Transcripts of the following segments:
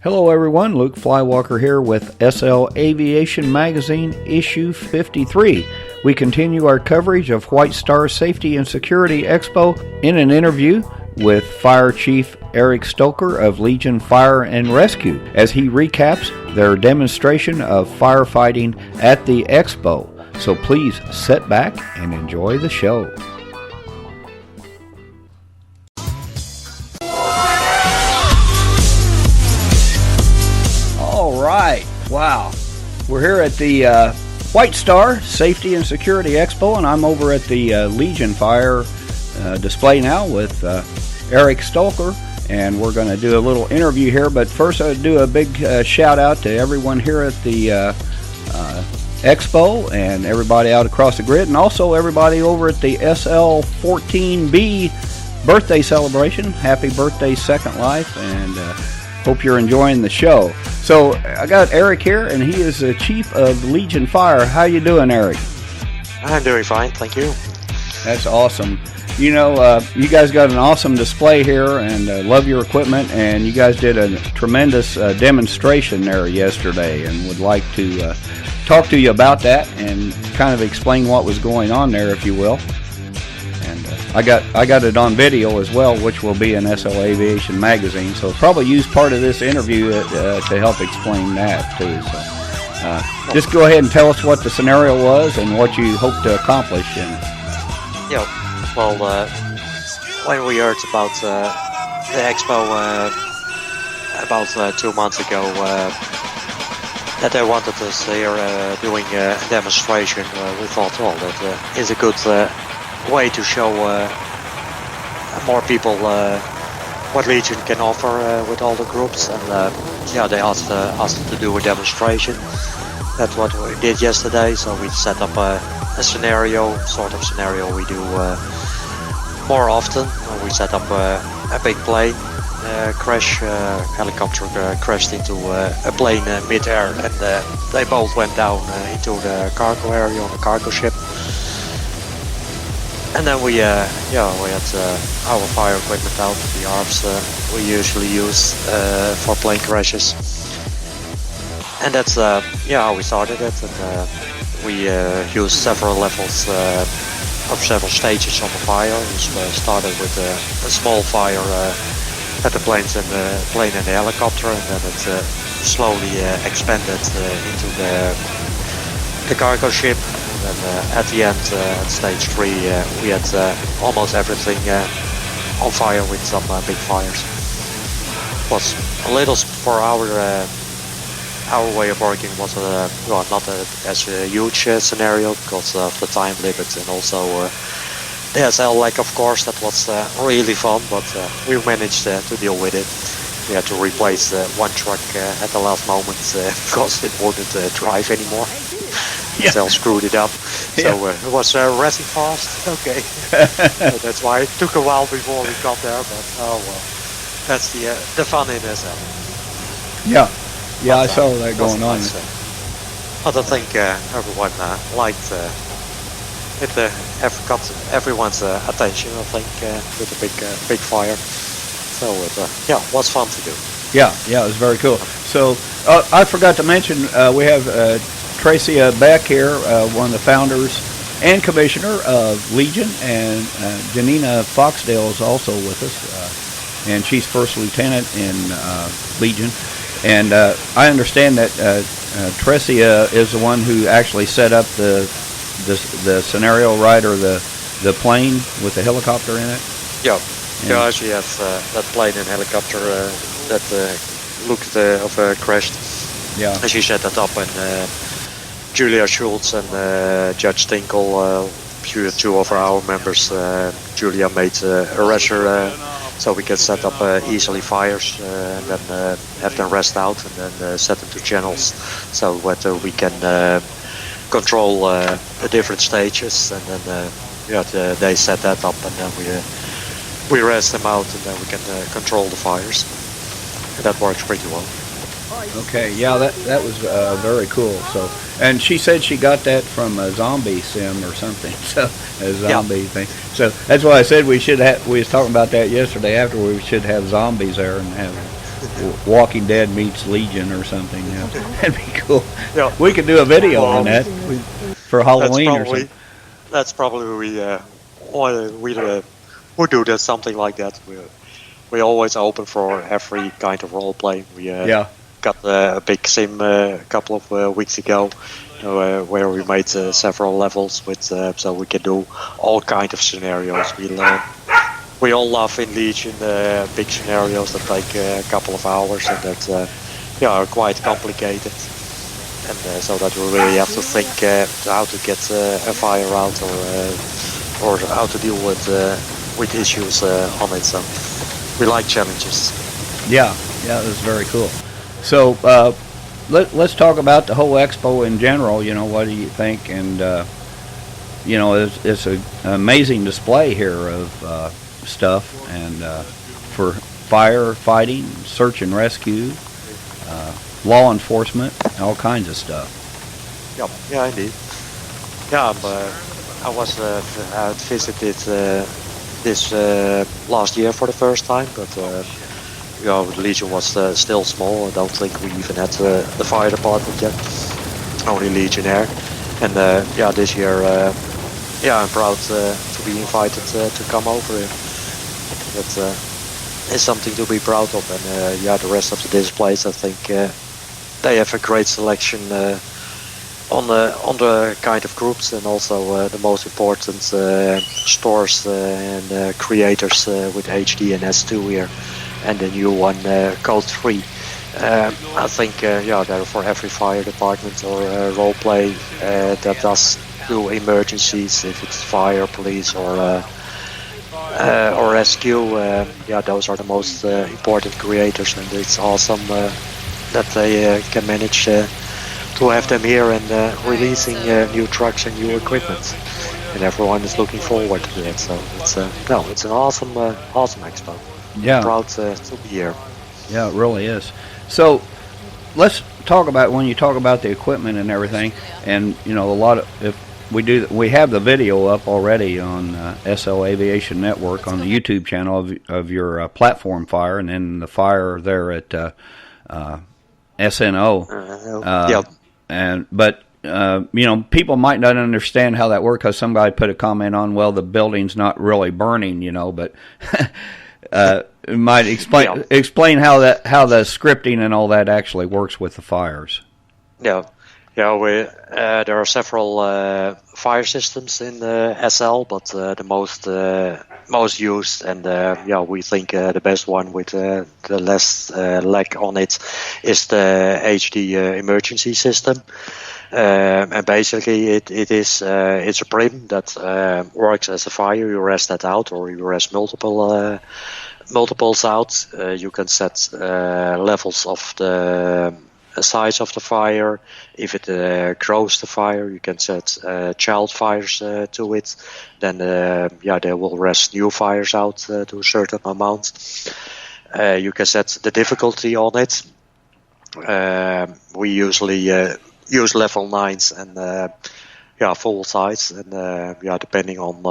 Hello everyone, Luke Flywalker here with SL Aviation Magazine issue 53. We continue our coverage of White Star Safety and Security Expo in an interview with Fire Chief Eric Stolker of Legion Fire and Rescue as he recaps their demonstration of firefighting at the Expo. So please sit back and enjoy the show. Right. Wow. We're here at the White Star Safety and Security Expo, and I'm over at the Legion Fire display now with Eric Stolker, and we're going to do a little interview here. But first, I'll do a big shout out to everyone here at the Expo and everybody out across the grid, and also everybody over at the SL14B birthday celebration. Happy birthday, Second Life, and hope you're enjoying the show. So I got Eric here, and he is the chief of Legion Fire. How you doing, Eric? I'm doing fine, thank you. That's awesome. You know, you guys got an awesome display here, and love your equipment. And you guys did a tremendous demonstration there yesterday, and would like to talk to you about that and kind of explain what was going on there, if you will. I got it on video as well, which will be in SL Aviation Magazine. So probably use part of this interview to help explain that too. So just go ahead and tell us what the scenario was and what you hope to accomplish in it. Yeah, well, when we heard about the Expo about 2 months ago, that they wanted us here doing a demonstration, we thought, well, that is a good way to show more people what Legion can offer with all the groups, and yeah, they asked us to do a demonstration. That's what we did yesterday. So we set up a sort of scenario we do more often. We set up a big plane crash, helicopter crashed into a plane mid-air, and they both went down into the cargo area on the cargo ship. And then we had our fire equipment out, the ARFs we usually use for plane crashes. And that's how we started it. And we used several levels of several stages of the fire. We started with a small fire at the plane and the helicopter, and then it slowly expanded into the cargo ship. And at the end, at stage 3, we had almost everything on fire with some big fires. It was a little, for our way of working, was not as a huge scenario because of the time limit, and also the SL lag, of course. That was really fun, but we managed to deal with it. We had to replace one truck at the last moment because it wouldn't drive anymore. Yeah. SL screwed it up, so it was racing fast. Okay, so that's why it took a while before we got there. But oh well, that's the fun in SL. Yeah, but, I saw that going on. But I think everyone liked it. Got everyone's attention. I think with a big fire. So it was fun to do. Yeah, it was very cool. So I forgot to mention we have Tracy Beck here, one of the founders and commissioner of Legion, and Janina Foxdale is also with us, and she's first lieutenant in Legion. And I understand that Tracy is the one who actually set up the scenario, right, or the plane with the helicopter in it. Yeah. Yeah, she has that plane and helicopter that looked crashed. Yeah. And she set that up, and Julia Schultz and Judge Tinkle, two of our members, Julia made a rasher so we can set up easily fires and then have them rest out, and then set them to channels so that we can control the different stages, and then they set that up, and then we rest them out, and then we can control the fires. And that works pretty well. Okay, yeah, that was very cool. So, and she said she got that from a zombie sim or something. So a zombie thing. So that's why I said we should have. We was talking about that yesterday. After we should have zombies there and have Walking Dead meets Legion or something. Yeah. That'd be cool. Yeah. We could do a video on that for Halloween or something. That's probably we do that, something like that. We always open for every kind of role play. We got a big sim a couple of weeks ago, where we made several levels with, so we can do all kind of scenarios. We all love in Legion big scenarios that take a couple of hours and that are quite complicated. And so that we really have to think how to get a fire out or how to deal with issues on it. So we like challenges. Yeah, that's very cool. So let's talk about the whole expo in general. What do you think? And it's an amazing display here of stuff and for firefighting, search and rescue, law enforcement, all kinds of stuff. Yeah, indeed. Yeah, I visited this last year for the first time, but the Legion was still small. I don't think we even had the fire department yet, only Legionnaire. And this year, I'm proud to be invited to come over here. That is something to be proud of. And the rest of the displays, I think they have a great selection on the kind of groups, and also the most important stores and creators with HD and S2 here, and the new one Code 3. I think they're for every fire department or role play that does do emergencies, if it's fire, police, or rescue. Those are the most important creators, and it's awesome that they can manage to have them here and releasing new trucks and new equipment, and everyone is looking forward to it. So it's an awesome expo. Yeah, I'm proud to be here. Yeah, it really is. So let's talk about, when you talk about the equipment and everything, and a lot of, if we have the video up already on SL Aviation Network on the YouTube channel of your platform fire, and then the fire there at SNO. But people might not understand how that works, because somebody put a comment on, well, the building's not really burning, but might explain how the scripting and all that actually works with the fires. Yeah, there are several fire systems in SL, but the most used and we think the best one with the less lag on it is the HD emergency system. And basically it's a prim that works as a fire. You rest that out, or you rest multiples out. You can set levels of the size of the fire. If it grows the fire, you can set child fires to it. Then they will rest new fires out to a certain amount. You can set the difficulty on it. We usually use level 9s and full size, and depending on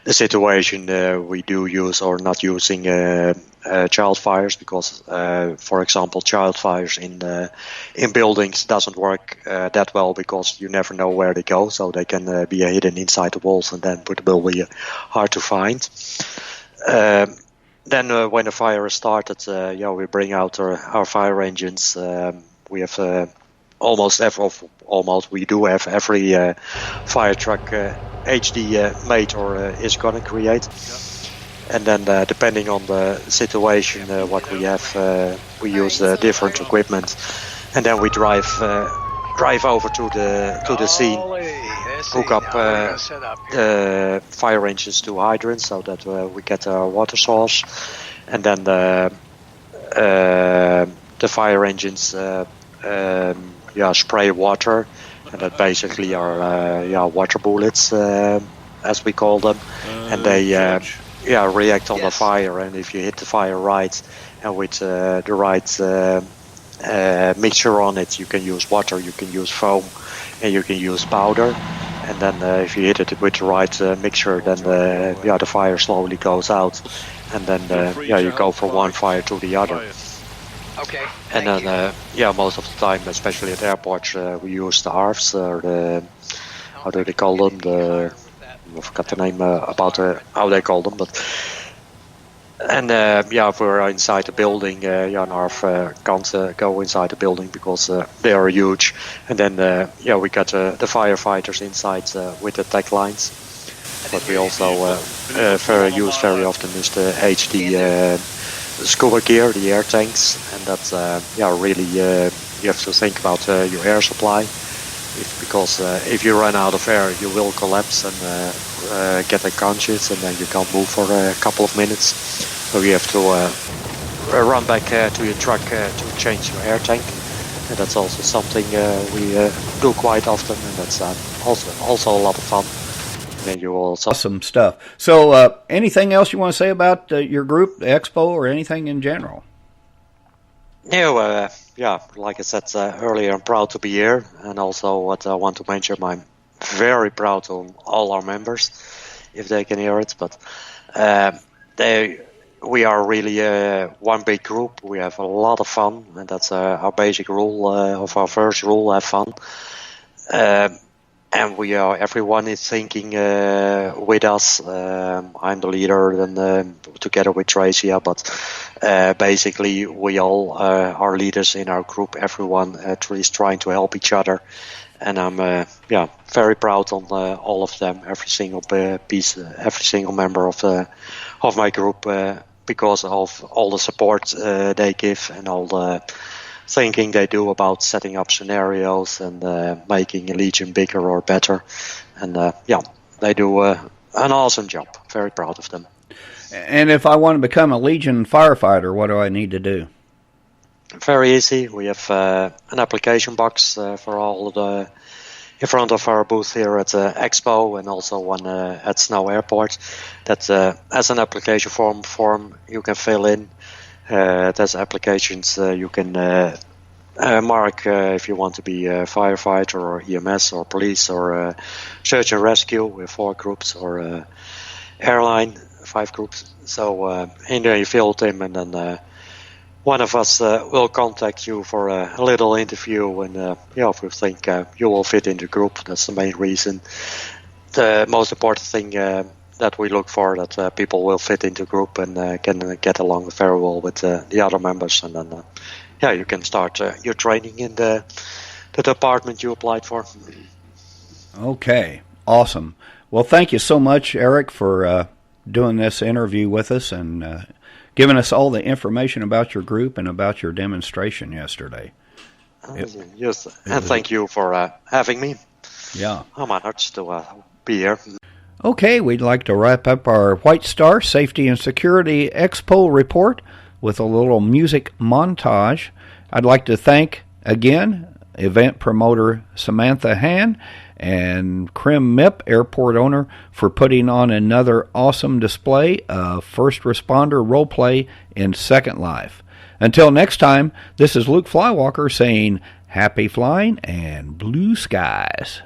the situation, we do use or not using child fires, because for example, child fires in buildings doesn't work that well, because you never know where they go, so they can be hidden inside the walls, and then it will be hard to find. Then when the fire is started, we bring out our fire engines. We have we do have every fire truck HD made or is going to create. And then depending on the situation, what we have, we use different equipment, and then we drive over to the scene, hook up the fire engines to hydrants so that we get a water source, and then the fire engines spray water, and that basically are water bullets, as we call them, and they react on the fire. And if you hit the fire right and with the right mixture on it, you can use water, you can use foam, and you can use powder. And then if you hit it with the right mixture, then the fire slowly goes out, and then you go from one fire to the other. Okay. And then, most of the time, especially at airports, we use the ARFs, or the, how do they call them? I forgot the name about how they call them, but. And if we're inside the building, an ARF can't go inside the building because they are huge. And then, we got the firefighters inside with the tech lines. What we also use very often is the HD scuba gear, the air tanks, and that's really you have to think about your air supply, because if you run out of air, you will collapse and get unconscious, and then you can't move for a couple of minutes. So you have to run back to your truck to change your air tank, and that's also something we do quite often, and that's also a lot of fun. Then you also awesome stuff. So, anything else you want to say about your group, the Expo, or anything in general? No, like I said earlier, I'm proud to be here, and also what I want to mention, I'm very proud of all our members, if they can hear it. But we are really one big group. We have a lot of fun, and that's our basic rule of our first rule: have fun. And everyone is thinking with us. I'm the leader, and together with Tracy. But basically, we all are leaders in our group. Everyone is trying to help each other, and I'm very proud on all of them. Every single piece, every single member of my group, because of all the support they give and all the thinking they do about setting up scenarios and making a Legion bigger or better. And they do an awesome job. Very proud of them. And if I want to become a Legion firefighter, what do I need to do? Very easy. We have an application box for all the in front of our booth here at Expo, and also one at Snow Airport. That as an application form you can fill in. There's applications you can mark if you want to be a firefighter or EMS or police or search and rescue with 4 groups, or airline 5 groups. So in there you fill them, and then one of us will contact you for a little interview, and if we think you will fit in the group. That's the main reason. The most important thing that we look for, that people will fit into the group and can get along very well with the other members, and then you can start your training in the department you applied for. Okay, awesome. Well, thank you so much, Eric, for doing this interview with us and giving us all the information about your group and about your demonstration yesterday. Yes, and thank you for having me. Yeah, I'm honored to be here. Okay, we'd like to wrap up our White Star Safety and Security Expo report with a little music montage. I'd like to thank, again, event promoter Samantha Han and Krim Mipp, airport owner, for putting on another awesome display of first responder roleplay in Second Life. Until next time, this is Luke Flywalker saying happy flying and blue skies.